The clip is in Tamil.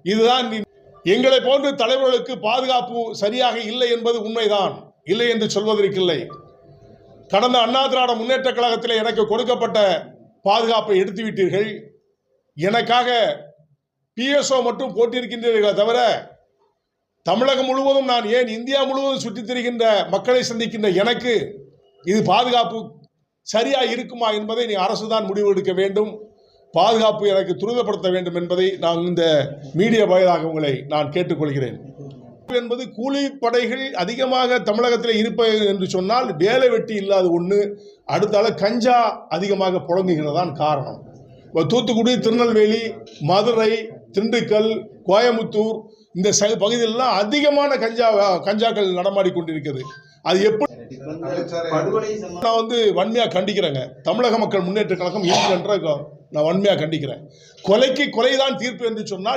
இதுதான் எங்களை போன்ற தலைவர்களுக்கு பாதுகாப்பு சரியாக இல்லை என்பது உண்மைதான், இல்லை என்று சொல்வதற்கில்லை. கடந்த அண்ணா திராவிட முன்னேற்ற கழகத்தில் எனக்கு கொடுக்கப்பட்ட பாதுகாப்பை எடுத்துவிட்டீர்கள். எனக்காக PSO மட்டும் போட்டிருக்கின்றீர்களே தவிர தமிழகம் முழுவதும், நான் ஏன் இந்தியா முழுவதும் சுற்றித் திரிகின்ற மக்களை சந்திக்கின்ற எனக்கு இது பாதுகாப்பு சரியா இருக்குமா என்பதை நீ அரசுதான் முடிவு எடுக்க வேண்டும். பாதுகாப்பு எனக்கு துரிதப்படுத்த வேண்டும் என்பதை நான் இந்த மீடியா வாயிலாக உங்களை நான் கேட்டுக்கொள்கிறேன். என்பது கூலிப்படைகள் அதிகமாக தமிழகத்தில் இருப்பது என்று சொன்னால் வேலை வெட்டி இல்லாத ஒன்று. அடுத்தால கஞ்சா அதிகமாக புழங்குகிறதான் காரணம். தூத்துக்குடி, திருநெல்வேலி, மதுரை, திண்டுக்கல், கோயம்புத்தூர் இந்த பகுதியிலெல்லாம் அதிகமான கஞ்சாக்கள் நடமாடி கொண்டிருக்கிறது. அது எப்படி நான் வன்மையாக கண்டிக்கிறேங்க. தமிழக மக்கள் முன்னேற்ற கழகம் நான் வன்மையாக கண்டிக்கிறேன். கொலைக்கு கொலைதான் தீர்ப்பு என்று சொன்னால்